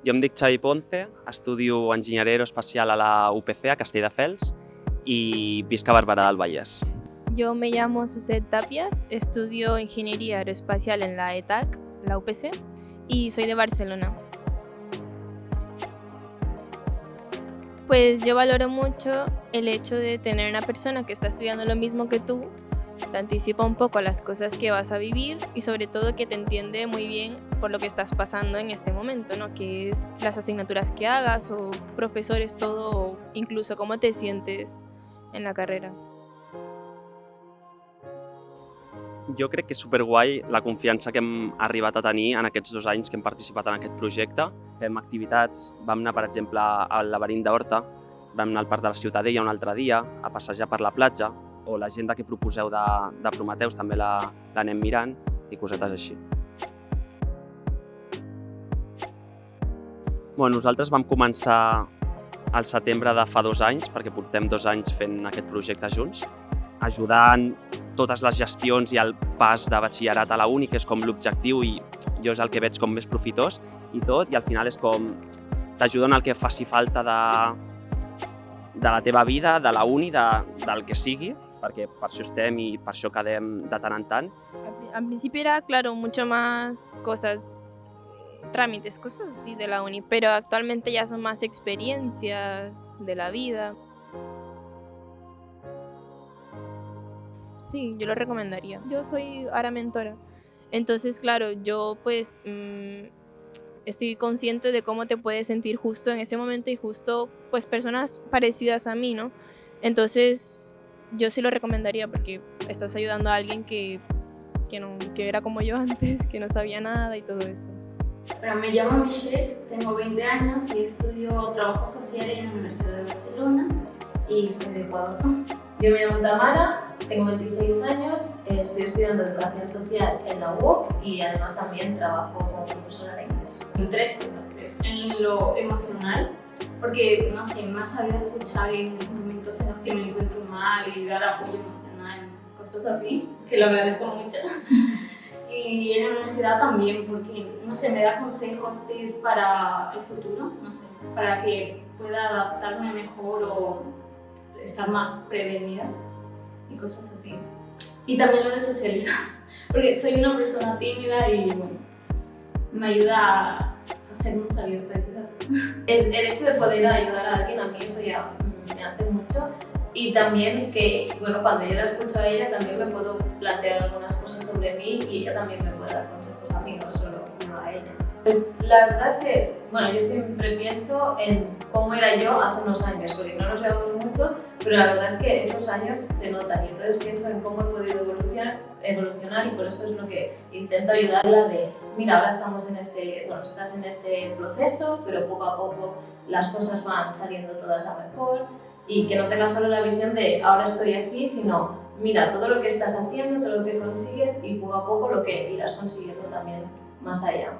Jo em dic Xavi Ponce, estudio Enginyeria Aeroespacial a la UPC, a Castelldefels, y visc a Barberà del Vallès. Yo me llamo Suset Tapias, estudio Ingeniería Aeroespacial en la ETAC, la UPC, y soy de Barcelona. Pues yo valoro mucho el hecho de tener una persona que está estudiando lo mismo que tú, te anticipa un poco a las cosas que vas a vivir y sobre todo que te entiende muy bien por lo que estás pasando en este momento, ¿no? Que es las asignaturas que hagas o profesores, todo, o incluso cómo te sientes en la carrera. Jo crec que és superguai la confiança que hem arribat a tenir en aquests 2 anys que hem participat en aquest projecte. Fem activitats, vam anar, per exemple, al laberint d'Horta, vam anar al Parc de la Ciutadella un altre dia, a passejar per la platja, o l'agenda que proposeu de Prometeus també l'anem mirant i cosetes així. Bueno, nosaltres vam començar al setembre de fa 2 anys, perquè portem 2 anys fent aquest projecte junts, ajudant totes les gestions i el pas de batxillerat a la uni, que és com l'objectiu i jo és el que veig com més profitós i tot, i al final és com t'ajuda en el que faci falta de la teva vida, de la uni, del que sigui, perquè per això estem i per això quedem de tant en tant. Al principio era, claro, mucho más cosas, trámites, cosas así de la uni, pero actualmente ya son más experiencias de la vida. Sí, yo lo recomendaría. Yo soy ahora mentora, entonces claro, yo pues estoy consciente de cómo te puedes sentir justo en ese momento y justo pues personas parecidas a mí, ¿no? Entonces yo sí lo recomendaría porque estás ayudando a alguien que era como yo antes, que no sabía nada y todo eso. Bueno, me llamo Michelle, tengo 20 años y estudio trabajo social en la Universidad de Barcelona y soy de Ecuador. Yo me llamo Tamara, tengo 26 años, estoy estudiando Educación Social en la UOC y además también trabajo como profesora de inglés. En 3 cosas, creo. En lo emocional, porque, no sé, me ha sabido escuchar en momentos en los que me encuentro mal y dar apoyo emocional, cosas así, que lo agradezco mucho. Y en la universidad también, porque, no sé, me da consejos tips para el futuro, no sé, para que pueda adaptarme mejor o estar más prevenida y cosas así. Y también lo de socializar, porque soy una persona tímida y bueno, me ayuda a ser más abierta quizás. El hecho de poder ayudar a alguien, a mí eso ya me hace mucho. Y también que, bueno, cuando yo la escucho a ella también me puedo plantear algunas cosas sobre mí y ella también me puede dar consejos a mí, no solo a ella. Pues la verdad es que, bueno, yo siempre pienso en cómo era yo hace unos años, porque no nos vemos mucho, pero la verdad es que esos años se notan y entonces pienso en cómo he podido evolucionar y por eso es lo que intento ayudarla de, mira, ahora estamos en estás en este proceso, pero poco a poco las cosas van saliendo todas a mejor y que no tengas solo la visión de ahora estoy así, sino mira todo lo que estás haciendo, todo lo que consigues y poco a poco lo que irás consiguiendo también más allá.